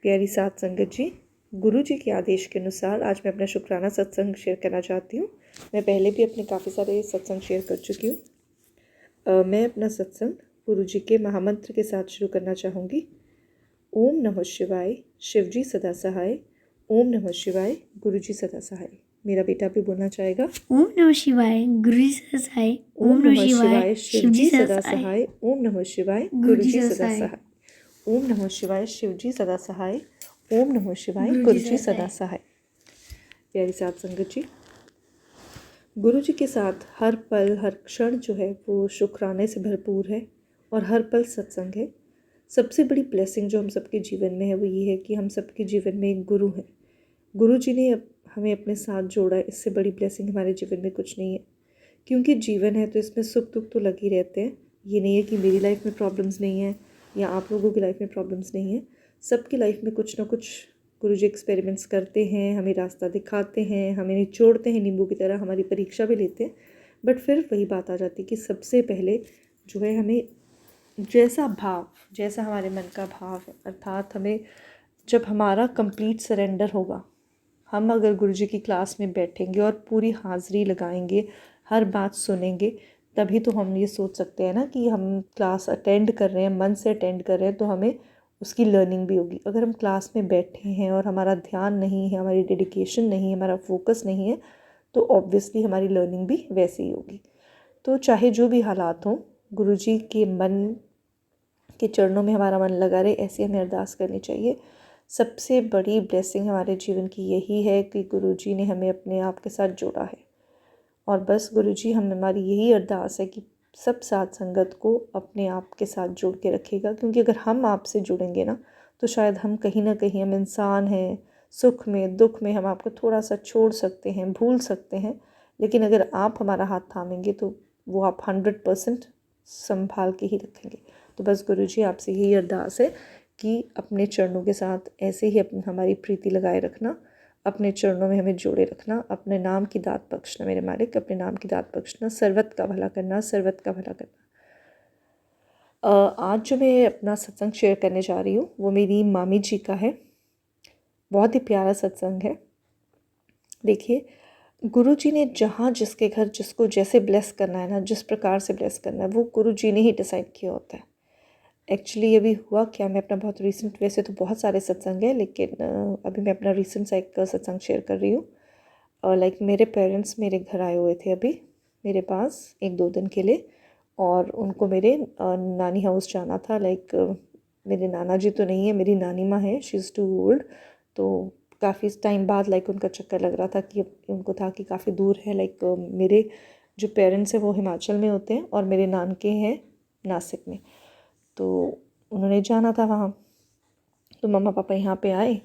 प्यारी साध संगत जी, गुरु जी के आदेश के अनुसार आज मैं अपना शुक्राना सत्संग शेयर करना चाहती हूँ। मैं पहले भी अपने काफ़ी सारे सत्संग शेयर कर चुकी हूँ। मैं अपना सत्संग गुरु जी के महामंत्र के साथ शुरू करना चाहूँगी। ओम नमः शिवाय, शिव जी सदा सहाय। ओम नमः शिवाय, गुरु जी सदा सहाय। मेरा बेटा भी बोलना चाहेगा। ओम नमः शिवाय, गुरु जी सदा सहाय। ओम नमः शिवाय, शिव जी सदा सहाय। ओम नमः शिवाय, गुरु जी सदा सहाय। ओम नमः शिवाय, शिव जी सदा सहाय। ओम नमः शिवाय, गुरु जी सदा सहाय। प्यारी साध संगत जी, गुरु जी के साथ हर पल हर क्षण जो है वो शुक्राने से भरपूर है और हर पल सत्संग है। सबसे बड़ी ब्लेसिंग जो हम सबके जीवन में है वो ये है कि हम सबके जीवन में एक गुरु हैं। गुरु जी ने हमें अपने साथ जोड़ा है। इससे बड़ी ब्लेसिंग हमारे जीवन में कुछ नहीं है, क्योंकि जीवन है तो इसमें सुख दुख तो लगे रहते हैं। ये नहीं है कि मेरी लाइफ में प्रॉब्लम्स नहीं है या आप लोगों की लाइफ में प्रॉब्लम्स नहीं है। सबकी लाइफ में कुछ ना कुछ गुरुजी एक्सपेरिमेंट्स करते हैं, हमें रास्ता दिखाते हैं, हमें निचोड़ते हैं नींबू की तरह, हमारी परीक्षा भी लेते हैं। बट फिर वही बात आ जाती है कि सबसे पहले जो है हमें जैसा भाव, जैसा हमारे मन का भाव है, अर्थात हमें जब हमारा कंप्लीट सरेंडर होगा, हम अगर गुरुजी की क्लास में बैठेंगे और पूरी हाज़िरी लगाएंगे, हर बात सुनेंगे, तभी तो हम ये सोच सकते हैं ना कि हम क्लास अटेंड कर रहे हैं, मन से अटेंड कर रहे हैं, तो हमें उसकी लर्निंग भी होगी। अगर हम क्लास में बैठे हैं और हमारा ध्यान नहीं है, हमारी डेडिकेशन नहीं है, हमारा फोकस नहीं है, तो ऑब्वियसली हमारी लर्निंग भी वैसे ही होगी। तो चाहे जो भी हालात हों, गुरुजी के मन के चरणों में हमारा मन लगा रहे, ऐसी हमें अरदास करनी चाहिए। सबसे बड़ी ब्लेसिंग हमारे जीवन की यही है कि गुरुजी ने हमें अपने आप के साथ जोड़ा है। और बस गुरुजी हमारी यही अरदास है कि सब साथ संगत को अपने आप के साथ जोड़ के रखेगा, क्योंकि अगर हम आपसे जुड़ेंगे ना तो शायद हम कहीं ना कहीं, हम इंसान हैं, सुख में दुख में हम आपको थोड़ा सा छोड़ सकते हैं, भूल सकते हैं, लेकिन अगर आप हमारा हाथ थामेंगे तो वो आप 100% संभाल के ही रखेंगे। तो बस गुरुजी आपसे यही अरदास है कि अपने चरणों के साथ ऐसे ही हमारी प्रीति लगाए रखना, अपने चरणों में हमें जोड़े रखना, अपने नाम की दात बख्शना मेरे मालिक, अपने नाम की दात बख्शना, सर्वत का भला करना, सर्वत का भला करना। आज जो मैं अपना सत्संग शेयर करने जा रही हूँ वो मेरी मामी जी का है। बहुत ही प्यारा सत्संग है। देखिए, गुरु जी ने जहाँ जिसके घर जिसको जैसे ब्लेस करना है ना, जिस प्रकार से ब्लेस करना है, वो गुरु जी ने ही डिसाइड किया होता है। एक्चुअली अभी हुआ क्या, मैं अपना बहुत रीसेंट, वैसे तो बहुत सारे सत्संग है लेकिन अभी मैं अपना रीसेंट सा एक सत्संग शेयर कर रही हूँ। लाइक मेरे पेरेंट्स मेरे घर आए हुए थे अभी मेरे पास 1-2 दिन के लिए, और उनको मेरे नानी हाउस जाना था। लाइक मेरे नाना जी तो नहीं है, मेरी नानी माँ है, शी इज़ टू ओल्ड। तो काफ़ी टाइम बाद लाइक उनका चक्कर लग रहा था कि उनको था कि काफ़ी दूर है। लाइक मेरे जो पेरेंट्स हैं वो हिमाचल में होते हैं और मेरे नानके हैं नासिक में, तो उन्होंने जाना था वहाँ। तो मम्मा पापा यहाँ पे आए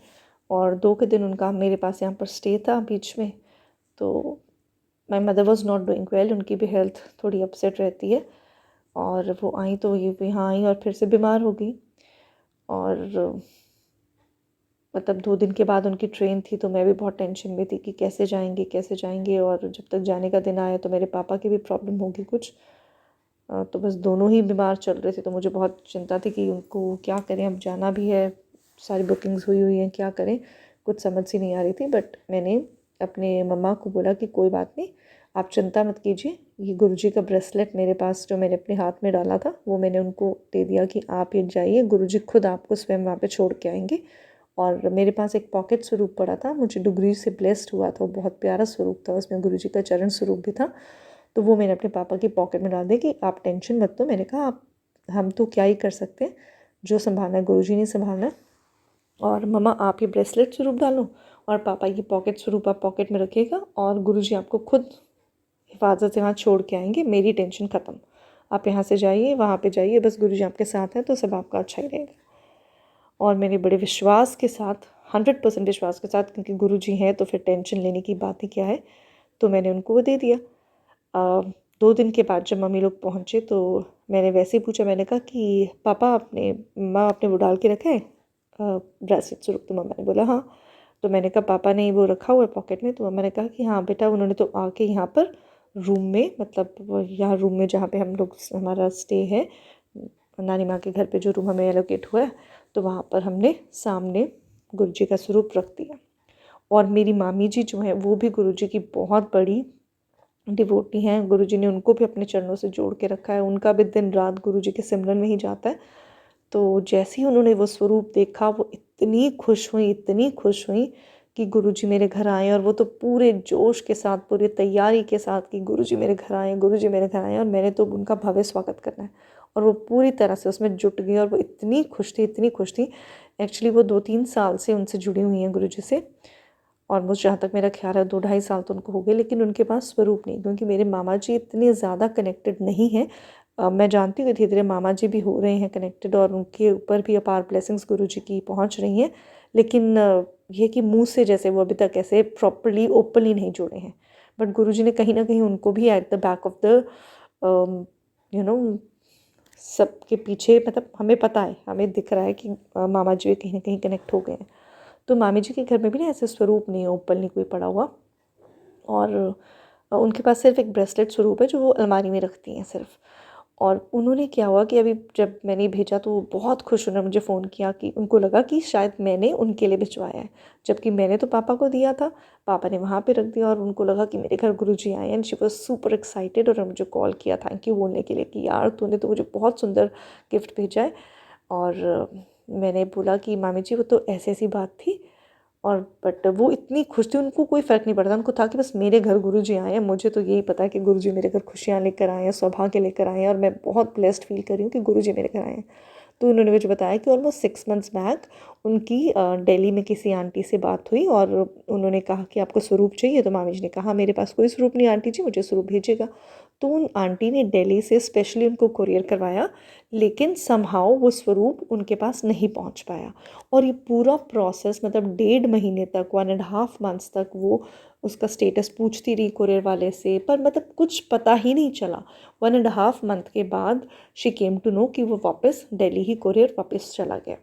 और 2 के दिन उनका मेरे पास यहाँ पर स्टे था बीच में। तो my mother was not doing well, उनकी भी हेल्थ थोड़ी अपसेट रहती है, और वो आई तो ये यहाँ आई और फिर से बीमार हो गई। और मतलब 2 दिन के बाद उनकी ट्रेन थी, तो मैं भी बहुत टेंशन में थी कि कैसे जाएंगे कैसे जाएंगे, और जब तक जाने का दिन आया तो मेरे पापा की भी प्रॉब्लम होगी कुछ। तो बस दोनों ही बीमार चल रहे थे, तो मुझे बहुत चिंता थी कि उनको क्या करें, अब जाना भी है, सारी बुकिंग्स हुई हुई हैं, क्या करें, कुछ समझ सी नहीं आ रही थी। बट मैंने अपने मम्मा को बोला कि कोई बात नहीं, आप चिंता मत कीजिए, ये गुरुजी का ब्रेसलेट मेरे पास जो मैंने अपने हाथ में डाला था वो मैंने उनको दे दिया कि आप ये जाइए, गुरुजी खुद आपको स्वयं वहाँ पे छोड़ के आएंगे। और मेरे पास एक पॉकेट स्वरूप पड़ा था, मुझे डुगरी से ब्लेस्ड हुआ था, बहुत प्यारा स्वरूप था, उसमें गुरुजी का चरण स्वरूप भी था। तो वो मैंने अपने पापा की पॉकेट में डाल दी कि आप टेंशन मत लो। मैंने कहा आप, हम तो क्या ही कर सकते हैं, जो संभालना है गुरुजी ने संभालना है। और मम्मा आप ये ब्रेसलेट स्वरूप डालो और पापा की पॉकेट स्वरूप आप पॉकेट में रखिएगा, और गुरुजी आपको खुद हिफाजत से वहाँ छोड़ के आएंगे, मेरी टेंशन ख़त्म। आप यहाँ से जाइए, वहाँ पे जाइए, बस गुरुजी आपके साथ हैं तो सब आपका अच्छा ही रहेगा। और मेरे बड़े विश्वास के साथ, 100% विश्वास के साथ, क्योंकि गुरुजी हैं तो फिर टेंशन लेने की बात ही क्या है, तो मैंने उनको वो दे दिया। 2 दिन के बाद जब मम्मी लोग पहुँचे तो मैंने वैसे ही पूछा, मैंने कहा कि पापा आपने, माँ आपने वो डाल के रखा है ब्रेसलेट स्वरूप? तो मम्मा ने बोला हाँ। तो मैंने कहा पापा ने वो रखा हुआ है पॉकेट में? तो मम्मा ने कहा कि हाँ बेटा, उन्होंने तो आके यहाँ पर रूम में, मतलब यहाँ रूम में जहाँ पे हम लोग, हमारा स्टे है, नानी माँ के घर पे जो रूम हमें एलोकेट हुआ है, तो वहाँ पर हमने सामने गुरु जी का स्वरूप रख दिया। और मेरी मामी जी जो हैं वो भी गुरु जी की बहुत बड़ी डिवोटी हैं। गुरु जी ने उनको भी अपने चरणों से जोड़ के रखा है। उनका भी दिन रात गुरु जी के सिमरन में ही जाता है। तो जैसे ही उन्होंने वो स्वरूप देखा वो इतनी खुश हुई, इतनी खुश हुई कि गुरुजी मेरे घर आए। और वो तो पूरे जोश के साथ, पूरी तैयारी के साथ कि गुरुजी मेरे घर आए, गुरुजी मेरे घर आए और मैंने तो उनका भव्य स्वागत करना है। और वो पूरी तरह से उसमें जुट गई और वो इतनी खुश थी, इतनी खुश थी। एक्चुअली वो 2-3 साल से उनसे जुड़ी हुई हैं गुरुजी से। और मुझे जहाँ तक मेरा ख्याल है 2-2.5 साल तो उनको हो गए, लेकिन उनके पास स्वरूप नहीं, क्योंकि मेरे मामा जी इतने ज़्यादा कनेक्टेड नहीं हैं। मैं जानती हूँ धीरे धीरे मामा जी भी हो रहे हैं कनेक्टेड और उनके ऊपर भी अपार ब्लेसिंग्स गुरु जी की पहुँच रही हैं। लेकिन ये कि मुँह से जैसे वो अभी तक ऐसे प्रॉपरली ओपनली नहीं जुड़े हैं। बट गुरु जी ने कहीं ना कहीं उनको भी at the back of the you know सबके पीछे, मतलब हमें पता है, हमें दिख रहा है कि मामा जी कहीं ना कहीं कनेक्ट हो गए हैं। तो मामी जी के घर में भी ना ऐसे स्वरूप नहीं है ओपनली कोई पड़ा हुआ। और उनके पास सिर्फ एक ब्रेसलेट स्वरूप है जो वो अलमारी में रखती हैं सिर्फ। और उन्होंने क्या हुआ कि अभी जब मैंने भेजा तो वो बहुत खुश, उन्होंने मुझे फ़ोन किया कि उनको लगा कि शायद मैंने उनके लिए भिजवाया है, जबकि मैंने तो पापा को दिया था, पापा ने वहाँ पे रख दिया और उनको लगा कि मेरे घर गुरुजी आए हैं। And she was super excited और मुझे कॉल किया थैंक यू बोलने के लिए कि यार तूने तो मुझे बहुत सुंदर गिफ्ट भेजा है। और मैंने बोला कि मामी जी वो तो ऐसी ऐसी बात थी। और बट वो इतनी खुश थी, उनको कोई फ़र्क नहीं पड़ता, उनको था कि बस मेरे घर गुरुजी आए हैं, मुझे तो यही पता है कि गुरुजी मेरे घर खुशियाँ लेकर आए हैं, सौभाग्य लेकर आए हैं और मैं बहुत ब्लेस्ड फील कर रही हूँ कि गुरुजी मेरे घर आए हैं। तो उन्होंने मुझे बताया कि ऑलमोस्ट 6 मंथ्स बैक उनकी दिल्ली में किसी आंटी से बात हुई और उन्होंने कहा कि आपको स्वरूप चाहिए। तो मामी जी ने कहा मेरे पास कोई स्वरूप नहीं आंटी जी, मुझे स्वरूप भेजिएगा। तो उन आंटी ने दिल्ली से स्पेशली उनको कुरियर करवाया, लेकिन समहाउ वो स्वरूप उनके पास नहीं पहुंच पाया। और ये पूरा प्रोसेस मतलब 1.5 महीने तक, 1.5 मंथ्स तक वो उसका स्टेटस पूछती रही कुरियर वाले से, पर मतलब कुछ पता ही नहीं चला। 1.5 मंथ के बाद शी केम टू नो कि वो वापस दिल्ली ही कुरियर वापस चला गया।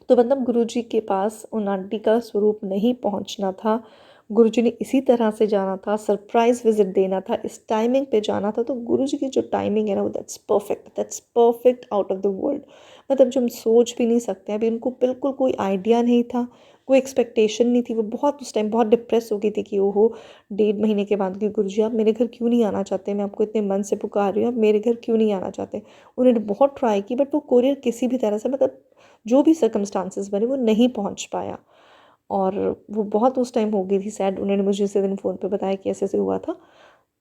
तो मतलब गुरुजी के पास उन आंटी का स्वरूप नहीं पहुंचना था। गुरुजी ने इसी तरह से जाना था, सरप्राइज़ विज़िट देना था, इस टाइमिंग पे जाना था। तो गुरुजी की जो टाइमिंग है ना वो that's perfect out of the world. मतलब जो हम सोच भी नहीं सकते। अभी उनको बिल्कुल कोई आइडिया नहीं था, कोई एक्सपेक्टेशन नहीं थी। वो बहुत उस टाइम बहुत डिप्रेस हो गई थी कि ओहो 1.5 महीने के बाद कि गुरुजी आप मेरे घर क्यों नहीं आना चाहते, मैं आपको इतने मन से पुकार रही हूँ, आप मेरे घर क्यों नहीं आना चाहते। उन्होंने बहुत ट्राई की बट वो कोरियर किसी भी तरह से, मतलब जो भी सर्कमस्टांसेस बने वो नहीं पहुंच पाया। और वो बहुत उस टाइम हो गई थी सैड। उन्होंने मुझे उसी दिन फ़ोन पे बताया कि ऐसे ऐसे हुआ था।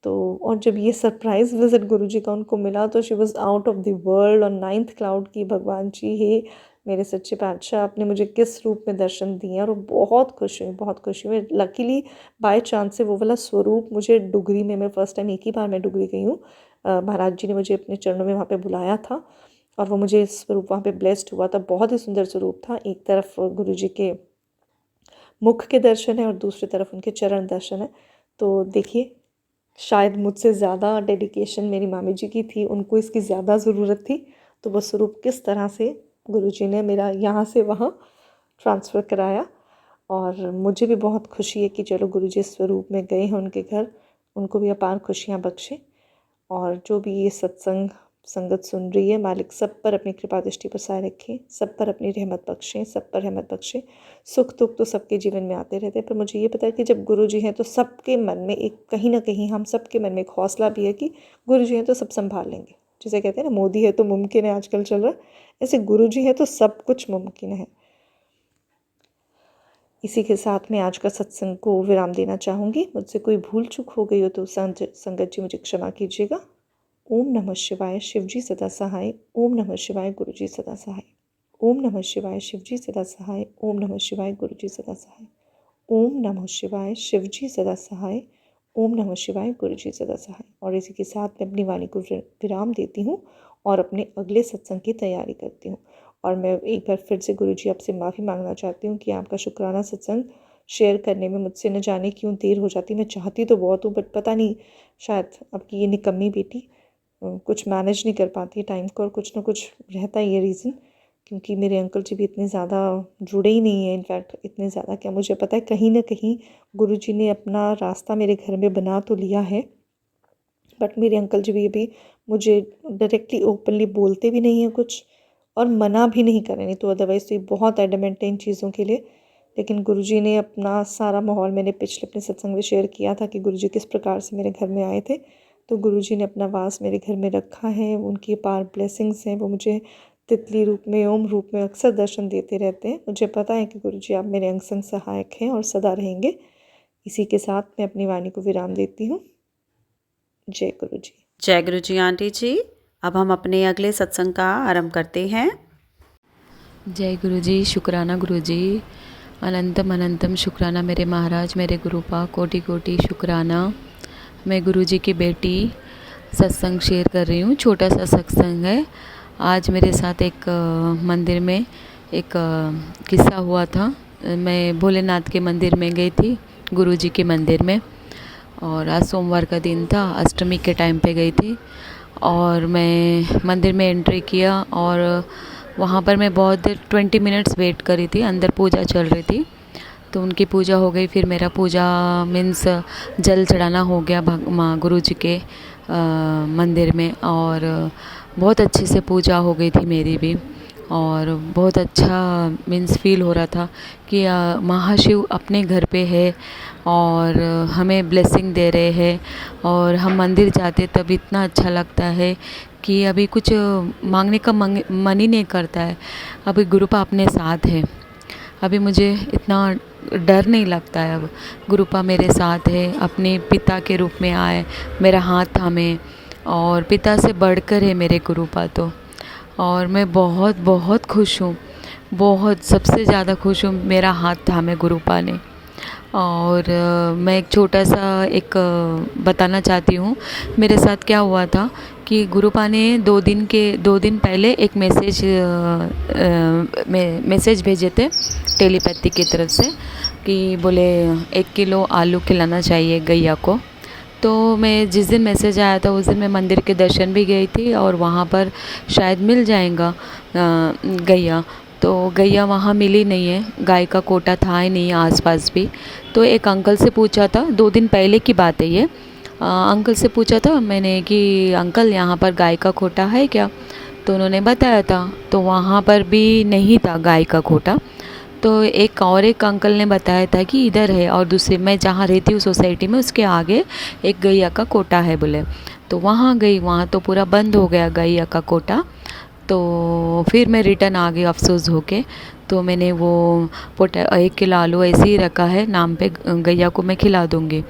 तो और जब ये सरप्राइज़ विज़िट गुरुजी का उनको मिला तो she was out of the world on 9th cloud की भगवान जी हे मेरे सच्चे पातशाह आपने मुझे किस रूप में दर्शन दिए। और वो बहुत खुश हुई, बहुत खुश हुई। लकीली बाय चांस से वो वाला स्वरूप मुझे डुगरी में, मैं फ़र्स्ट टाइम एक ही बार मैं डुगरी गई हूँ, महाराज जी ने मुझे अपने चरणों में वहाँ पे बुलाया था और वो मुझे स्वरूप वहाँ पे ब्लेस्ड हुआ था। बहुत ही सुंदर स्वरूप था। एक तरफ गुरुजी के मुख के दर्शन है और दूसरी तरफ उनके चरण दर्शन है। तो देखिए शायद मुझसे ज़्यादा डेडिकेशन मेरी मामी जी की थी, उनको इसकी ज़्यादा ज़रूरत थी। तो वो स्वरूप किस तरह से गुरुजी ने मेरा यहाँ से वहाँ ट्रांसफ़र कराया। और मुझे भी बहुत खुशी है कि चलो गुरुजी इस स्वरूप में गए हैं उनके घर, उनको भी अपार खुशियाँ बख्शें। और जो भी ये सत्संग संगत सुन रही है, मालिक सब पर अपनी कृपा दृष्टि बरसाए रखें, सब पर अपनी रहमत बख्शें, सब पर रहमत बख्शें। सुख दुख तो सबके जीवन में आते रहते हैं, पर मुझे ये पता है कि जब गुरु जी हैं तो सबके मन में एक, कहीं ना कहीं हम सबके मन में एक हौसला भी है कि गुरु जी हैं तो सब संभाल लेंगे। जिसे कहते हैं ना मोदी है तो मुमकिन है आजकल चल रहा है, ऐसे गुरु जी हैं तो सब कुछ मुमकिन है। इसी के साथ मैं आज का सत्संग को विराम देना चाहूँगी। मुझसे कोई भूल चूक हो गई हो तो संगत जी मुझे क्षमा कीजिएगा। ओम नमः शिवाय, शिवजी सदा सहाय। ओम नमः शिवाय, गुरुजी सदा सहाय। ओम नमः शिवाय, शिवजी सदा सहाय। ओम नमः शिवाय, गुरुजी सदा सहाय। ओम नमः शिवाय, शिवजी सदा सहाय। ओम नमः शिवाय, गुरुजी सदा सहाय। और इसी के साथ मैं अपनी वाणी को विराम देती हूँ और अपने अगले सत्संग की तैयारी करती हूँ। और मैं एक बार फिर से गुरुजी आपसे माफ़ी मांगना चाहती हूँ कि आपका शुक्राना सत्संग शेयर करने में मुझसे न जाने क्यों देर हो जाती। मैं चाहती तो बहुत हूँ बट पता नहीं शायद आपकी ये निकम्मी बेटी कुछ मैनेज नहीं कर पाती है टाइम को, और कुछ ना कुछ रहता है ये रीज़न, क्योंकि मेरे अंकल जी भी इतने ज़्यादा जुड़े ही नहीं हैं। इनफैक्ट इतने ज़्यादा क्या, मुझे पता है कहीं ना कहीं गुरुजी ने अपना रास्ता मेरे घर में बना तो लिया है, बट मेरे अंकल जी भी अभी मुझे डायरेक्टली ओपनली बोलते भी नहीं हैं कुछ, और मना भी नहीं करें, नहीं तो अदरवाइज़ तो ये बहुत एडमेंट है इन चीज़ों के लिए। लेकिन गुरुजी ने अपना सारा माहौल, मैंने पिछले अपने सत्संग में शेयर किया था कि गुरुजी किस प्रकार से मेरे घर में आए थे। तो गुरुजी ने अपना वास मेरे घर में रखा है, उनकी अपार ब्लेसिंग्स हैं। वो मुझे तितली रूप में, ओम रूप में अक्सर दर्शन देते रहते हैं। मुझे पता है कि गुरुजी आप मेरे अंग संग सहायक हैं और सदा रहेंगे। इसी के साथ मैं अपनी वाणी को विराम देती हूँ। जय गुरु जी। जय गुरु जी आंटी जी। अब हम अपने अगले सत्संग का आरंभ करते हैं। जय गुरु जी, शुक्राना गुरु जी, अनंतम अनंतम शुक्राना मेरे महाराज, मेरे गुरुपा, कोटि कोटि शुक्राना। मैं गुरु जी की बेटी सत्संग शेयर कर रही हूँ, छोटा सा सत्संग है। आज मेरे साथ एक मंदिर में एक किस्सा हुआ था। मैं भोलेनाथ के मंदिर में गई थी, गुरु जी के मंदिर में, और आज सोमवार का दिन था, अष्टमी के टाइम पे गई थी। और मैं मंदिर में एंट्री किया और वहाँ पर मैं बहुत देर 20 मिनट्स वेट करी थी। अंदर पूजा चल रही थी तो उनकी पूजा हो गई। फिर मेरा पूजा मीन्स जल चढ़ाना हो गया माँ गुरु जी के मंदिर में, और बहुत अच्छे से पूजा हो गई थी मेरी भी। और बहुत अच्छा मीन्स फील हो रहा था कि महाशिव अपने घर पे है और हमें ब्लेसिंग दे रहे हैं। और हम मंदिर जाते तब इतना अच्छा लगता है कि अभी कुछ मांगने का मन ही नहीं करता है। अभी गुरुपा अपने साथ है, अभी मुझे इतना डर नहीं लगता है। अब गुरुपा मेरे साथ है, अपने पिता के रूप में आए, मेरा हाथ थामे, और पिता से बढ़कर है मेरे गुरुपा तो। और मैं बहुत बहुत खुश हूँ, बहुत सबसे ज़्यादा खुश हूँ, मेरा हाथ थामे गुरुपा ने। और मैं एक छोटा सा एक बताना चाहती हूँ मेरे साथ क्या हुआ था कि गुरुपा ने 2 दिन पहले एक मैसेज भेजे थे टेलीपैथी की तरफ से कि बोले 1 किलो आलू खिलाना चाहिए गैया को। तो मैं जिस दिन मैसेज आया था उस दिन मैं मंदिर के दर्शन भी गई थी और वहाँ पर शायद मिल जाएगा गैया। तो गैया वहाँ मिली नहीं है, गाय का कोटा था ही नहीं आसपास भी। तो एक अंकल से पूछा था, 2 दिन पहले की बात है ये। अंकल से पूछा था मैंने कि अंकल यहाँ पर गाय का खोटा है क्या? तो उन्होंने बताया था, तो वहाँ पर भी नहीं था गाय का खोटा। तो एक अंकल ने बताया था कि इधर है, और दूसरे मैं जहाँ रहती हूँ सोसाइटी में उसके आगे एक गैया का कोटा है बोले। तो वहाँ गई, वहाँ तो पूरा बंद हो गया गैया का कोटा। तो फिर मैं रिटर्न आ गई अफसोस होके। तो मैंने वो 1 किलो आलू ऐसे ही रखा है, नाम पे गैया को मैं खिला दूँगी।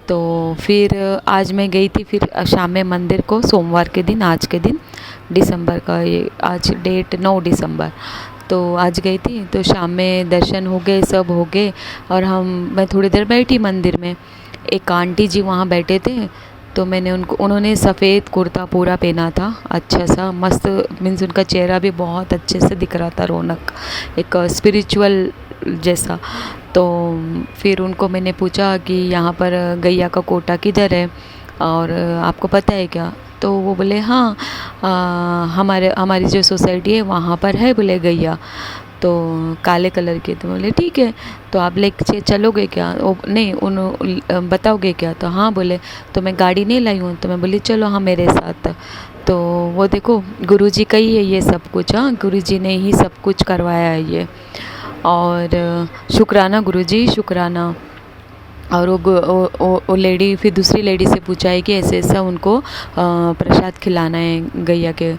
तो फिर आज मैं गई थी, फिर शाम में मंदिर को, सोमवार के दिन, आज के दिन दिसंबर का, ये आज डेट 9 दिसंबर। तो आज गई थी तो शाम में दर्शन हो गए, सब हो गए। और मैं थोड़ी देर बैठी मंदिर में, एक आंटी जी वहाँ बैठे थे। तो मैंने उन्होंने सफ़ेद कुर्ता पूरा पहना था, अच्छा सा मस्त, मीन्स उनका चेहरा भी बहुत अच्छे से दिख रहा था, रौनक एक स्पिरिचुअल जैसा। तो फिर उनको मैंने पूछा कि यहाँ पर गैया का कोटा किधर है और आपको पता है क्या? तो वो बोले हाँ, हमारी जो सोसाइटी है वहाँ पर है बोले गैया, तो काले कलर के। तो बोले ठीक है, तो आप लेके चलोगे क्या? नहीं बताओगे क्या? तो हाँ बोले। तो मैं गाड़ी नहीं लाई हूँ, तो मैं बोली चलो हाँ मेरे साथ। तो वो देखो गुरुजी का ही है ये सब कुछ, हाँ गुरुजी ने ही सब कुछ करवाया है ये। और शुक्राना गुरुजी, शुक्राना। और वो लेडी फिर दूसरी लेडी से पूछा है कि ऐसे ऐसा उनको प्रसाद खिलाना है गैया के।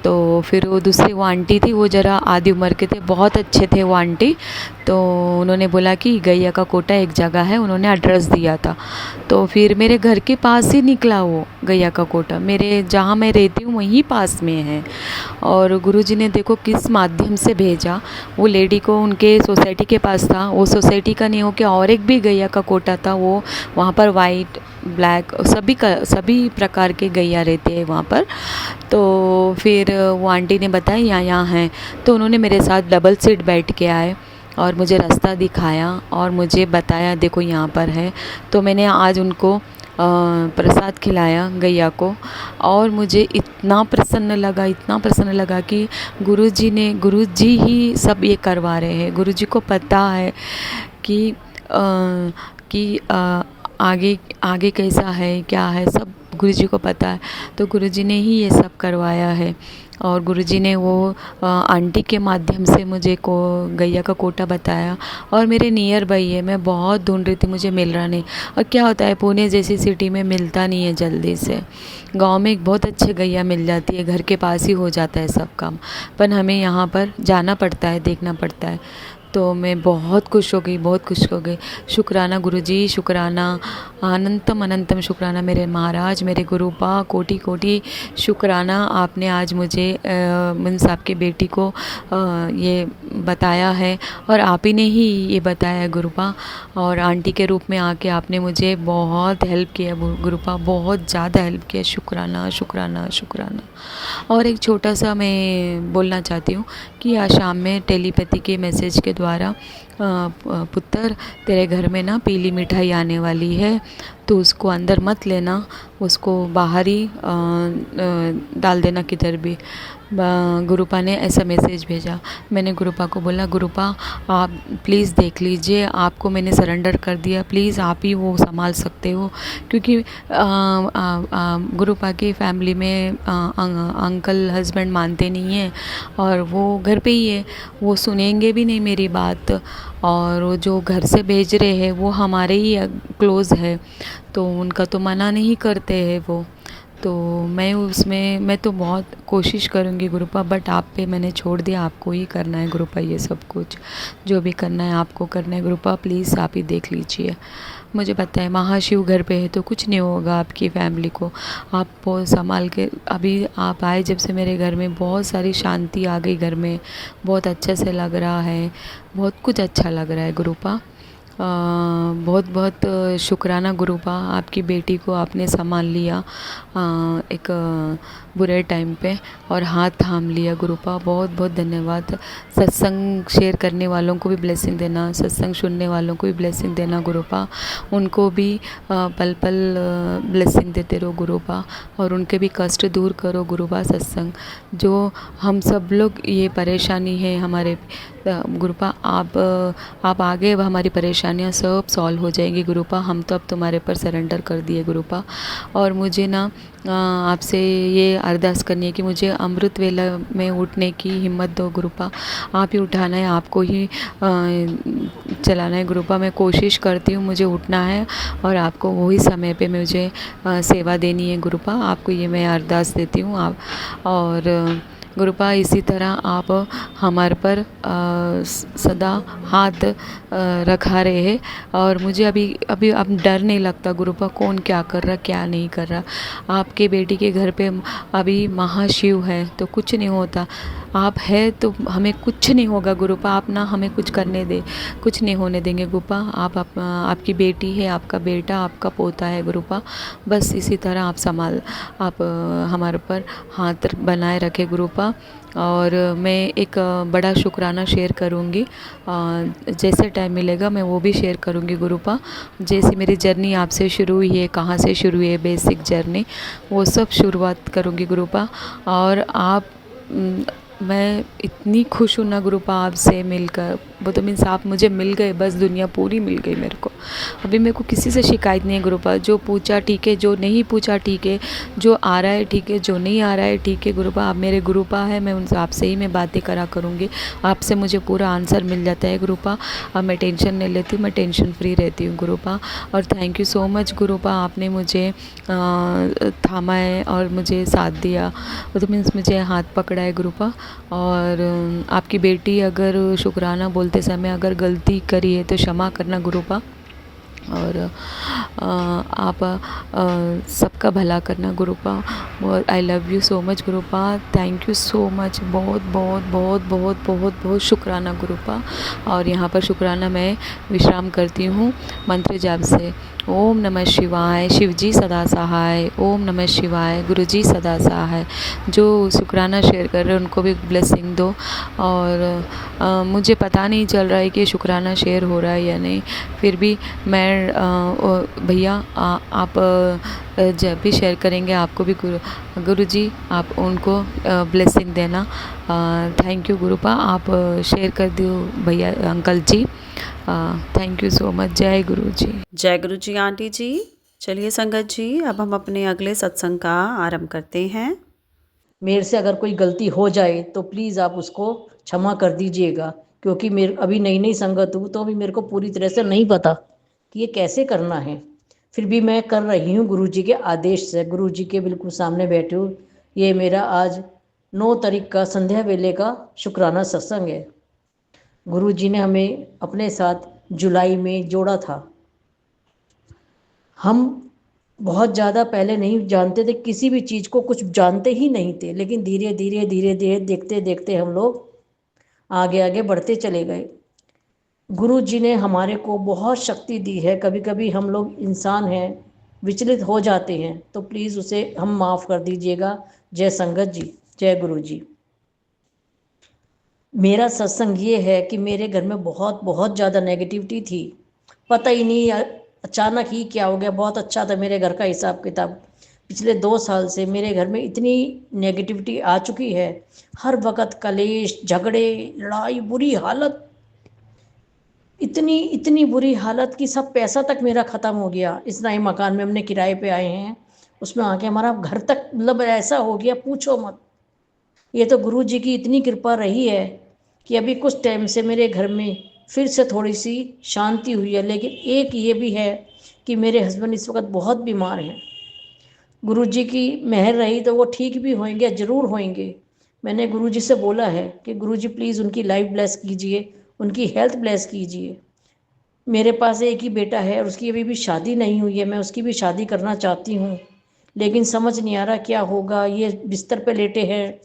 तो फिर वो आंटी थी, वो ज़रा आधी उम्र के थे, बहुत अच्छे थे वो आंटी। तो उन्होंने बोला कि गैया का कोटा एक जगह है, उन्होंने एड्रेस दिया था। तो फिर मेरे घर के पास ही निकला वो गैया का कोटा, मेरे जहाँ मैं रहती हूँ वहीं पास में है। और गुरुजी ने देखो किस माध्यम से भेजा, वो लेडी को उनके सोसाइटी के पास था, वो सोसाइटी का नहीं हो के और एक भी गैया का कोटा था, वो वहाँ पर वाइट ब्लैक सभी प्रकार के गैया रहते हैं वहाँ पर। तो फिर वो आंटी ने बताया यहाँ है। तो उन्होंने मेरे साथ डबल सीट बैठ के आए और मुझे रास्ता दिखाया और मुझे बताया देखो यहाँ पर है। तो मैंने आज उनको प्रसाद खिलाया गैया को, और मुझे इतना प्रसन्न लगा कि गुरुजी ही सब ये करवा रहे हैं। गुरुजी को पता है कि आगे कैसा है क्या है, सब गुरुजी को पता है, तो गुरुजी ने ही ये सब करवाया है। और गुरुजी ने वो आंटी के माध्यम से मुझे को गैया का कोटा बताया। और मेरे नियर बाई है, मैं बहुत ढूंढ रही थी, मुझे मिल रहा नहीं। और क्या होता है, पुणे जैसी सिटी में मिलता नहीं है जल्दी से। गांव में एक बहुत अच्छी गैया मिल जाती है, घर के पास ही हो जाता है सब काम, पर हमें यहाँ पर जाना पड़ता है, देखना पड़ता है। तो मैं बहुत खुश हो गई, बहुत खुश हो गई। शुक्राना गुरुजी, शुक्राना, अनंतम अनंतम शुक्राना मेरे महाराज, मेरे गुरुपा, कोटि कोटि शुक्राना। आपने आज मुझे मुन साहब की बेटी को ये बताया है, और आप ही ने ही ये बताया है गुरुपा। और आंटी के रूप में आके आपने मुझे बहुत हेल्प किया गुरुपा, बहुत ज़्यादा हेल्प किया। शुक्राना शुक्राना शुक्राना। और एक छोटा सा मैं बोलना चाहती हूँ कि आज शाम में टेलीपैथी के मैसेज के द्वारा पुत्र, तेरे घर में ना पीली मिठाई आने वाली है, तो उसको अंदर मत लेना, उसको बाहर ही डाल देना किधर भी। गुरुपा ने ऐसा मैसेज भेजा। मैंने गुरुपा को बोला, गुरुपा आप प्लीज़ देख लीजिए, आपको मैंने सरेंडर कर दिया, प्लीज़ आप ही वो संभाल सकते हो। क्योंकि गुरुपा की फैमिली में अंकल हस्बैंड मानते नहीं हैं, और वो घर पे ही है, वो सुनेंगे भी नहीं मेरी बात। और वो जो घर से भेज रहे हैं वो हमारे ही क्लोज़ है, तो उनका तो मना नहीं करते हैं वो। तो मैं तो बहुत कोशिश करूँगी गुरुपा, बट आप पे मैंने छोड़ दिया, आपको ही करना है गुरुपा ये सब कुछ, जो भी करना है आपको करना है गुरुपा। प्लीज़ आप ही देख लीजिए। मुझे पता है महाशिव घर पे है तो कुछ नहीं होगा आपकी फैमिली को, आप बहुत संभाल के। अभी आप आए जब से मेरे घर में बहुत सारी शांति आ गई, घर में बहुत अच्छे से लग रहा है, बहुत कुछ अच्छा लग रहा है गुरुपा। बहुत बहुत शुक्राना गुरुपा, आपकी बेटी को आपने संभाल लिया एक बुरे टाइम पे, और हाथ थाम लिया गुरुपा। बहुत बहुत धन्यवाद। सत्संग शेयर करने वालों को भी ब्लेसिंग देना, सत्संग सुनने वालों को भी ब्लेसिंग देना गुरुपा। उनको भी पल पल ब्लेसिंग देते रहो गुरुपा, और उनके भी कष्ट दूर करो गुरुपा। सत्संग जो हम सब लोग ये परेशानी है हमारे गुरुपा, आप आगे, अब हमारी परेशानियां सब सॉल्व हो जाएंगी गुरुपा। हम तो अब तुम्हारे पर सरेंडर कर दिए गुरुपा। और मुझे ना आपसे ये अरदास करनी है कि मुझे अमृत वेला में उठने की हिम्मत दो गुरुपा। आप ही उठाना है, आपको ही चलाना है गुरुपा। मैं कोशिश करती हूँ, मुझे उठना है, और आपको वही समय पे मुझे सेवा देनी है गुरुपा। आपको ये मैं अरदास देती हूँ। आप और गुरुपा इसी तरह आप हमारे पर सदा हाथ रखा रहे हैं, और मुझे अभी अब डर नहीं लगता गुरुपा, कौन क्या कर रहा क्या नहीं कर रहा। आपके बेटी के घर पे अभी महाशिव है तो कुछ नहीं होता, आप है तो हमें कुछ नहीं होगा गुरुपा। आप ना हमें कुछ करने दे, कुछ नहीं होने देंगे गुरुपा। आपकी बेटी है, आपका बेटा, आपका पोता है गुरुपा। बस इसी तरह आप हमारे पर हाथ बनाए रखे गुरुपा। और मैं एक बड़ा शुक्राना शेयर करूँगी, जैसे टाइम मिलेगा मैं वो भी शेयर करूँगी गुरुपा। जैसे मेरी जर्नी आपसे शुरू हुई है, कहाँ से शुरू हुई है बेसिक जर्नी, वो सब शुरुआत करूँगी गुरुपा। और मैं इतनी खुश हूँ ना गुरुपा आपसे मिलकर, वो तो मीन्स आप मुझे मिल गए, बस दुनिया पूरी मिल गई मेरे को। अभी मेरे को किसी से शिकायत नहीं है गुरुपा। जो पूछा ठीक है, जो नहीं पूछा ठीक है, जो आ रहा है ठीक है, जो नहीं आ रहा है ठीक है गुरुपा। आप मेरे गुरुपा है, मैं उनसे आपसे ही मैं बातें करा करूँगी, आपसे मुझे पूरा आंसर मिल जाता है गुरुपा। अब मैं टेंशन नहीं लेती हूँ, मैं टेंशन फ्री रहती हूँ गुरुपा। और थैंक यू सो मच गुरुपा, आपने मुझे थामा है और मुझे साथ दिया, तो मीन्स मुझे हाथ पकड़ा है गुरुपा। और आपकी बेटी अगर शुक्राना बोलते समय अगर गलती करी है तो क्षमा करना गुरुपा। और आप सबका भला करना Gurupa. I love you so much Gurupa, thank you so much, बहुत बहुत बहुत बहुत बहुत बहुत शुक्राना गुरुपा। और यहाँ पर शुक्राना मैं विश्राम करती हूँ मंत्र जाप से। ओम नमः शिवाय, शिवजी सदा सहाय। ओम नमः शिवाय, गुरुजी सदा सहाय। जो शुक्राना शेयर कर रहे हैं उनको भी ब्लेसिंग दो। और मुझे पता नहीं चल रहा है कि शुक्राना शेयर हो रहा है या नहीं, फिर भी मैं भैया आप जब भी शेयर करेंगे आपको भी गुरुजी आप उनको ब्लेसिंग देना। थैंक यू गुरुपा, आप शेयर कर दो भैया uncle ji. Thank you so much. जय गुरु जी। जय गुरु जी आंटी जी। चलिए संगत जी, अब हम अपने अगले सत्संग का आरंभ करते हैं। मेरे से अगर कोई गलती हो जाए तो प्लीज़ आप उसको क्षमा कर दीजिएगा, क्योंकि मेरे अभी नई नई संगत हूँ तो अभी मेरे को पूरी तरह से नहीं पता कि ये कैसे करना है। फिर भी मैं कर रही हूँ गुरु जी के आदेश से, गुरु जी के बिल्कुल सामने बैठे हूँ। ये मेरा आज 9 तारीख का संध्या वेले का शुक्राना सत्संग है। गुरु जी ने हमें अपने साथ जुलाई में जोड़ा था। हम बहुत ज़्यादा पहले नहीं जानते थे किसी भी चीज़ को, कुछ जानते ही नहीं थे, लेकिन धीरे धीरे धीरे धीरे देखते देखते हम लोग आगे आगे बढ़ते चले गए। गुरु जी ने हमारे को बहुत शक्ति दी है। कभी कभी हम लोग इंसान हैं, विचलित हो जाते हैं, तो प्लीज़ उसे हम माफ़ कर दीजिएगा। जय संगत जी, जय गुरु जी। मेरा सत्संग ये है कि मेरे घर में बहुत बहुत ज़्यादा नेगेटिविटी थी, पता ही नहीं अचानक ही क्या हो गया। बहुत अच्छा था मेरे घर का हिसाब किताब। पिछले 2 साल से मेरे घर में इतनी नेगेटिविटी आ चुकी है, हर वक्त कलेश, झगड़े, लड़ाई, बुरी हालत, इतनी इतनी बुरी हालत कि सब पैसा तक मेरा ख़त्म हो गया। इस नए मकान में हमने किराए पे आए हैं, उसमें आके हमारा घर तक मतलब ऐसा हो गया, पूछो मत। ये तो गुरु जी की इतनी कृपा रही है कि अभी कुछ टाइम से मेरे घर में फिर से थोड़ी सी शांति हुई है। लेकिन एक ये भी है कि मेरे हस्बैंड इस वक्त बहुत बीमार हैं। गुरु जी की मेहर रही तो वो ठीक भी होंगे, ज़रूर होंगे। मैंने गुरु जी से बोला है कि गुरु जी प्लीज़ उनकी लाइफ ब्लेस कीजिए, उनकी हेल्थ ब्लेस कीजिए। मेरे पास एक ही बेटा है और उसकी अभी भी शादी नहीं हुई है। मैं उसकी भी शादी करना चाहती हूँ, लेकिन समझ नहीं आ रहा क्या होगा। ये बिस्तर पे लेटे हैं,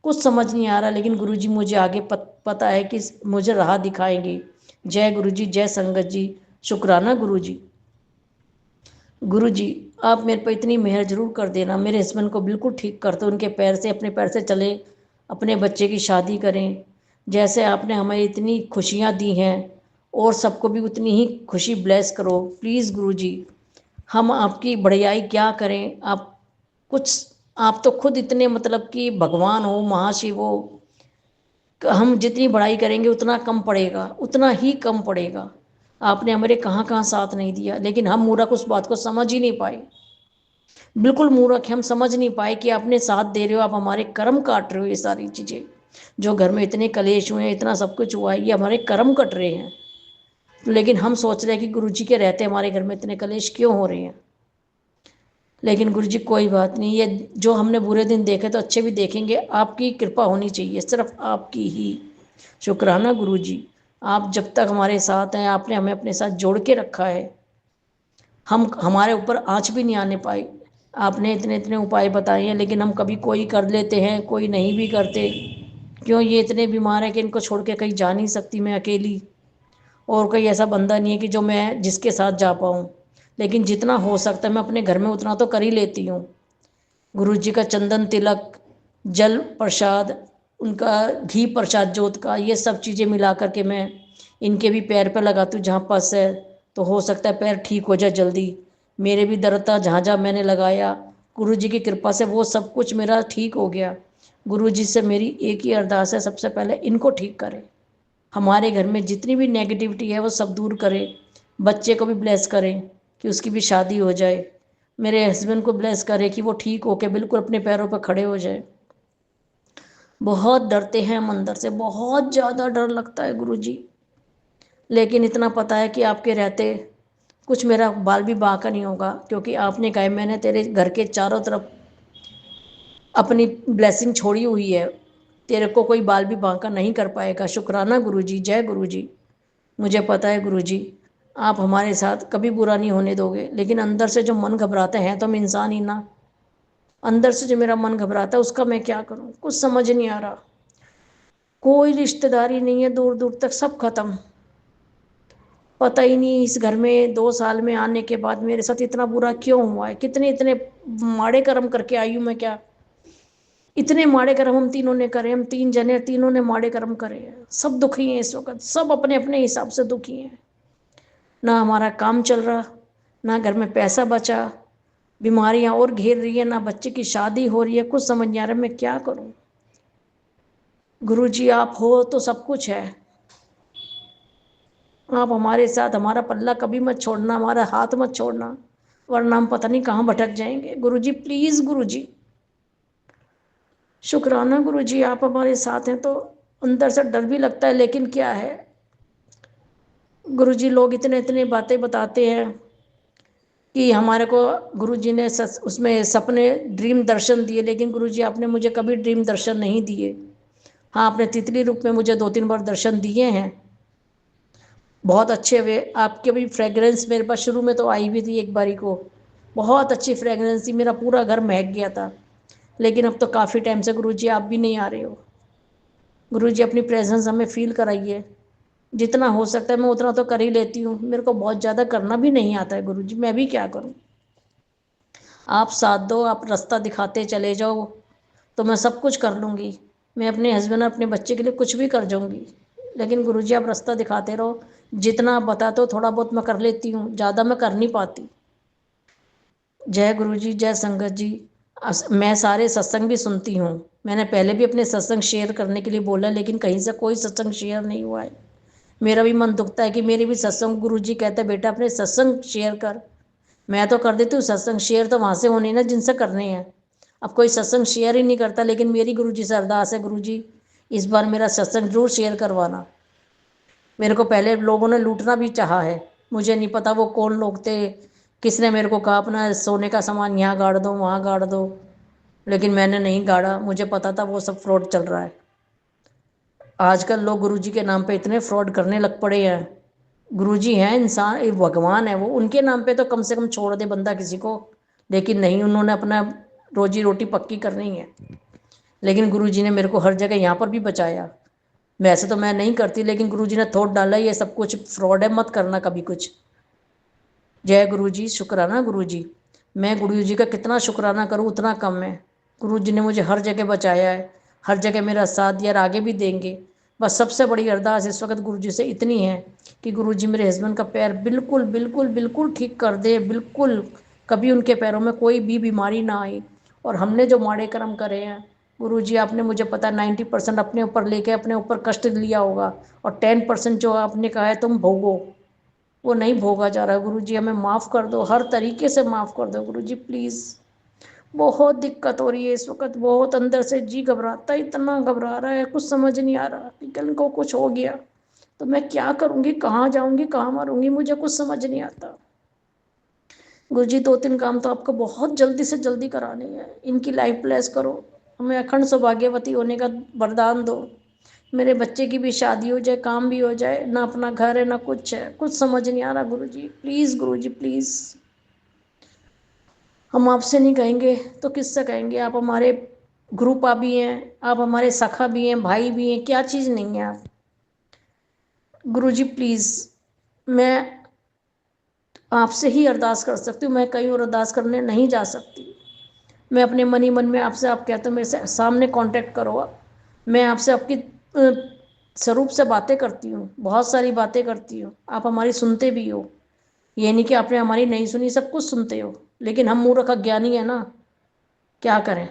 कुछ समझ नहीं आ रहा। लेकिन गुरुजी मुझे आगे पता है कि मुझे राह दिखाएंगे। जय गुरु जी, जय संगत जी, शुक्राना गुरु जी। गुरु जी आप मेरे पर इतनी मेहर जरूर कर देना, मेरे हस्बैंड को बिल्कुल ठीक कर दो, उनके पैर से, अपने पैर से चले, अपने बच्चे की शादी करें। जैसे आपने हमें इतनी खुशियाँ दी हैं और सबको भी उतनी ही खुशी ब्लेस करो प्लीज़ गुरु जी। हम आपकी बड़ाई क्या करें, आप कुछ, आप तो खुद इतने मतलब कि भगवान हो, महाशिव हो। हम जितनी बड़ाई करेंगे उतना कम पड़ेगा, उतना ही कम पड़ेगा। आपने हमारे कहाँ कहाँ साथ नहीं दिया, लेकिन हम मूर्ख उस बात को समझ ही नहीं पाए। बिल्कुल मूर्ख, हम समझ नहीं पाए कि आपने साथ दे रहे हो, आप हमारे कर्म काट रहे हो। ये सारी चीज़ें जो घर में इतने कलेश हुए हैं, इतना सब कुछ हुआ है, ये हमारे कर्म कट रहे हैं। लेकिन हम सोच रहे हैं कि गुरु जी के रहते हमारे घर में इतने कलेश क्यों हो रहे हैं। लेकिन गुरु जी कोई बात नहीं, ये जो हमने बुरे दिन देखे तो अच्छे भी देखेंगे। आपकी कृपा होनी चाहिए, सिर्फ आपकी ही। शुक्राना गुरु जी, आप जब तक हमारे साथ हैं, आपने हमें अपने साथ जोड़ के रखा है। हम, हमारे ऊपर आँच भी नहीं आने पाई। आपने इतने इतने उपाय बताए हैं, लेकिन हम कभी कोई कर लेते हैं, कोई नहीं भी करते। क्यों, ये इतने बीमार हैं कि इनको छोड़ के कहीं जा नहीं सकती मैं अकेली, और कोई ऐसा बंदा नहीं है कि जो मैं जिसके साथ जा पाऊँ। लेकिन जितना हो सकता है मैं अपने घर में उतना तो कर ही लेती हूँ। गुरु जी का चंदन तिलक, जल प्रसाद, उनका घी प्रसाद जोत का, ये सब चीज़ें मिला करके मैं इनके भी पैर पर लगाती हूँ जहाँ पस है, तो हो सकता है पैर ठीक हो जाए जल्दी। मेरे भी दर्द था, जहाँ जहाँ मैंने लगाया, गुरु जी की कृपा से वो सब कुछ मेरा ठीक हो गया। गुरु जी से मेरी एक ही अरदास है, सबसे पहले इनको ठीक करें। हमारे घर में जितनी भी नेगेटिविटी है वो सब दूर करें। बच्चे को भी ब्लेस करें कि उसकी भी शादी हो जाए। मेरे हस्बैंड को ब्लेस करें कि वो ठीक होके बिल्कुल अपने पैरों पर खड़े हो जाए। बहुत डरते हैं हम अंदर से, बहुत ज़्यादा डर लगता है गुरु जी। लेकिन इतना पता है कि आपके रहते कुछ मेरा बाल भी बांका नहीं होगा, क्योंकि आपने कहा मैंने तेरे घर के चारों तरफ अपनी ब्लेसिंग छोड़ी हुई है, तेरे को कोई बाल भी बांका नहीं कर पाएगा। शुक्राना गुरु जी, जय गुरु जी। मुझे पता है गुरु जी आप हमारे साथ कभी बुरा नहीं होने दोगे, लेकिन अंदर से जो मन घबराते हैं, तो हम इंसान ही ना, अंदर से जो मेरा मन घबराता है उसका मैं क्या करूं, कुछ समझ नहीं आ रहा। कोई रिश्तेदारी नहीं है, दूर दूर तक सब खत्म। पता ही नहीं इस घर में 2 साल में आने के बाद मेरे साथ इतना बुरा क्यों हुआ है। कितने इतने माड़े कर्म करके आई हूँ मैं, क्या इतने माड़े कर्म हम तीनों ने करे। हम 3 जने, तीनों ने माड़े कर्म करे हैं। सब दुखी हैं इस वक्त, सब अपने अपने हिसाब से दुखी हैं। ना हमारा काम चल रहा, ना घर में पैसा बचा, बीमारियां और घेर रही है, ना बच्चे की शादी हो रही है। कुछ समझ नहीं आ रहा मैं क्या करूं। गुरु जी आप हो तो सब कुछ है। आप हमारे साथ, हमारा पल्ला कभी मत छोड़ना, हमारा हाथ मत छोड़ना। वरना हम पता नहीं कहाँ भटक जाएंगे। गुरुजी प्लीज़ गुरुजी, शुक्राना गुरुजी, आप हमारे साथ हैं। तो अंदर से डर भी लगता है, लेकिन क्या है गुरुजी, लोग इतने इतने बातें बताते हैं कि हमारे को गुरुजी ने उसमें सपने ड्रीम दर्शन दिए, लेकिन गुरुजी आपने मुझे कभी ड्रीम दर्शन नहीं दिए। हाँ, आपने तितली रूप में मुझे 2-3 बार दर्शन दिए हैं, बहुत अच्छे वे। आपके भी फ्रेगरेंस मेरे पास शुरू में तो आई भी थी एक बारी को, बहुत अच्छी फ्रेगरेंस थी, मेरा पूरा घर महक गया था। लेकिन अब तो काफ़ी टाइम से गुरुजी आप भी नहीं आ रहे हो। गुरुजी अपनी प्रेजेंस हमें फील कराइए। जितना हो सकता है मैं उतना तो कर ही लेती हूँ, मेरे को बहुत ज़्यादा करना भी नहीं आता है गुरुजी, मैं भी क्या करूँ। आप साथ दो, आप रास्ता दिखाते चले जाओ तो मैं सब कुछ कर लूँगी। मैं अपने हस्बैंड और अपने बच्चे के लिए कुछ भी कर जाऊँगी, लेकिन गुरुजी आप रास्ता दिखाते रहो। जितना आप बताते हो थोड़ा बहुत मैं कर लेती हूँ, ज़्यादा मैं कर नहीं पाती। जय गुरुजी, जय संगत जी। मैं सारे सत्संग भी सुनती हूँ। मैंने पहले भी अपने सत्संग शेयर करने के लिए बोला, लेकिन कहीं से कोई सत्संग शेयर नहीं हुआ है। मेरा भी मन दुखता है कि मेरी भी सत्संग, गुरुजी कहते हैं बेटा अपने सत्संग शेयर कर। मैं तो कर देती हूँ सत्संग शेयर, तो वहाँ से होने ना जिनसे करने हैं। अब कोई सत्संग शेयर ही नहीं करता, लेकिन मेरी गुरुजी से अरदास है, गुरुजी इस बार मेरा सत्संग जरूर शेयर करवाना। मेरे को पहले लोगों ने लूटना भी चाहा है, मुझे नहीं पता वो कौन लोग थे, किसने मेरे को कहा अपना सोने का सामान यहाँ गाड़ दो वहाँ गाड़ दो, लेकिन मैंने नहीं गाड़ा। मुझे पता था वो सब फ्रॉड चल रहा है। आजकल लोग गुरुजी के नाम पे इतने फ्रॉड करने लग पड़े हैं। गुरुजी हैं इंसान, एक भगवान है वो, उनके नाम पे तो कम से कम छोड़ दे बंदा किसी को, लेकिन नहीं, उन्होंने अपना रोजी रोटी पक्की करनी है। लेकिन गुरुजी ने मेरे को हर जगह यहाँ पर भी बचाया। वैसे तो मैं नहीं करती, लेकिन गुरुजी ने थोट डाला ये सब कुछ फ्रॉड है, मत करना कभी कुछ। जय गुरुजी, शुक्राना गुरुजी। मैं गुरुजी का कितना शुक्राना करूँ उतना कम है। गुरुजी ने मुझे हर जगह बचाया है, हर जगह मेरा साथ दिया और आगे भी देंगे। बस सबसे बड़ी अरदास इस वक्त गुरुजी से इतनी है कि गुरुजी मेरे हस्बैंड का पैर बिल्कुल बिल्कुल बिल्कुल ठीक कर दे, बिल्कुल कभी उनके पैरों में कोई भी बीमारी ना आए। और हमने जो माड़े कर्म करे हैं गुरुजी, आपने मुझे पता 90% अपने ऊपर लेके अपने ऊपर कष्ट लिया होगा, और 10% जो आपने कहा है तुम भोगो, वो नहीं भोगा जा रहा। गुरुजी हमें माफ़ कर दो, हर तरीके से माफ़ कर दो गुरुजी प्लीज़। बहुत दिक्कत हो रही है इस वक्त, बहुत अंदर से जी घबराता है, इतना घबरा रहा है, कुछ समझ नहीं आ रहा कि कल को कुछ हो गया तो मैं क्या करूँगी, कहाँ जाऊँगी, कहाँ मरूँगी, मुझे कुछ समझ नहीं आता। गुरुजी 2-3 काम तो आपको बहुत जल्दी से जल्दी कराने हैं, इनकी लाइफ ब्लेस करो, हमें अखंड सौभाग्यवती होने का वरदान दो। मेरे बच्चे की भी शादी हो जाए, काम भी हो जाए, ना अपना घर है ना कुछ है, कुछ समझ नहीं आ रहा गुरुजी प्लीज़, गुरुजी प्लीज़। हम आपसे नहीं कहेंगे तो किससे कहेंगे। आप हमारे ग्रुप भी हैं, आप हमारे सखा भी हैं, भाई भी हैं, क्या चीज़ नहीं है आप। गुरुजी प्लीज़, मैं आपसे ही अरदास कर सकती हूँ, मैं कहीं और अरदास करने नहीं जा सकती। मैं अपने मन ही मन में आपसे, आप कहते हो मेरे से सामने कांटेक्ट करो आप। मैं आपसे आपकी स्वरूप से बातें करती हूँ, बहुत सारी बातें करती हूँ, आप हमारी सुनते भी हो। ये नहीं कि आपने हमारी नहीं सुनी, सब कुछ सुनते हो, लेकिन हम मूर्ख अज्ञानी है ना, क्या करें।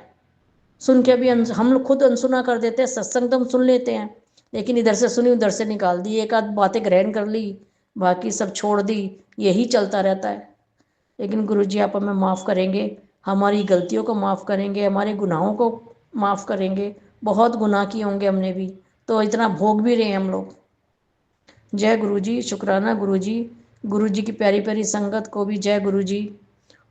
सुन के भी हम लोग खुद अनसुना कर देते हैं। सत्संग तो हम सुन लेते हैं, लेकिन इधर से सुनी उधर से निकाल दी, एक आध बातें ग्रहण कर ली, बाकी सब छोड़ दी, यही चलता रहता है। लेकिन गुरुजी आप हमें माफ़ करेंगे, हमारी गलतियों को माफ़ करेंगे, हमारे गुनाहों को माफ़ करेंगे। बहुत गुनाह किए होंगे हमने भी, तो इतना भोग भी रहे हम लोग। जय गुरुजी, शुक्राना गुरुजी। गुरुजी की प्यारी प्यारी संगत को भी जय गुरुजी।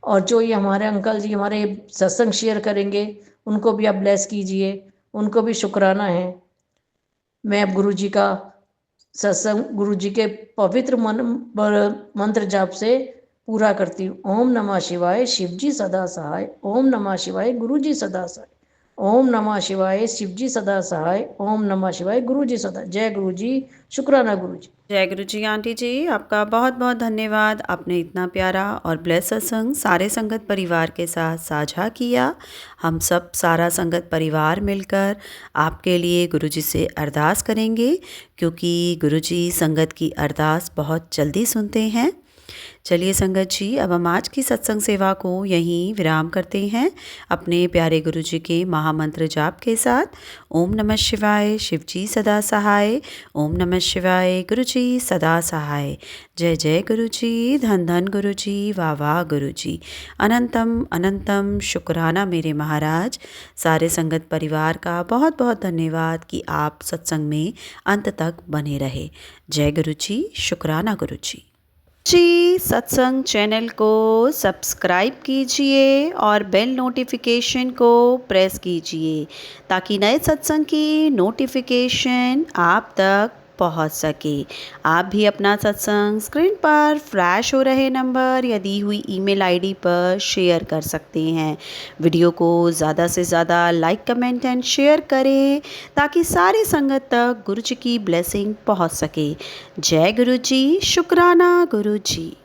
और जो ये हमारे अंकल जी हमारे सत्संग शेयर करेंगे उनको भी आप ब्लेस कीजिए, उनको भी शुक्राना है। मैं अब गुरुजी का सत्संग गुरुजी के पवित्र मंत्र जाप से पूरा करती हूँ। ओम नमः शिवाय, शिवजी सदा सहाय। ओम नमः शिवाय, गुरुजी सदा सहाय। ओम नमः शिवाय, शिवजी सदा सहाय। ओम नमः शिवाय, गुरुजी सदा। जय गुरुजी, शुक्राना गुरुजी। जय गुरु जी आंटी जी, आपका बहुत बहुत धन्यवाद। आपने इतना प्यारा और ब्लेस सत्संग सारे संगत परिवार के साथ साझा किया। हम सब सारा संगत परिवार मिलकर आपके लिए गुरु जी से अरदास करेंगे, क्योंकि गुरु जी संगत की अरदास बहुत जल्दी सुनते हैं। चलिए संगत जी, अब हम आज की सत्संग सेवा को यहीं विराम करते हैं अपने प्यारे गुरु जी के महामंत्र जाप के साथ। ओम नमः शिवाय, शिव जी सदा सहाय। ओम नमः शिवाय, गुरु जी सदा सहाय। जय जय गुरु जी, धन धन गुरु जी, वाह वाह गुरु जी। अनंतम अनंतम शुक्राना मेरे महाराज। सारे संगत परिवार का बहुत बहुत धन्यवाद कि आप सत्संग में अंत तक बने रहे। जय गुरु जी, शुक्राना गुरु जी। सत्संग चैनल को सब्सक्राइब कीजिए और बेल नोटिफिकेशन को प्रेस कीजिए ताकि नए सत्संग की नोटिफिकेशन आप तक पहुंच सके। आप भी अपना सत्संग स्क्रीन पर फ्लैश हो रहे नंबर या दी हुई ईमेल आईडी पर शेयर कर सकते हैं। वीडियो को ज़्यादा से ज़्यादा लाइक, कमेंट एंड शेयर करें ताकि सारी संगत तक गुरु जी की ब्लेसिंग पहुंच सके। जय गुरु जी, शुक्राना गुरु जी।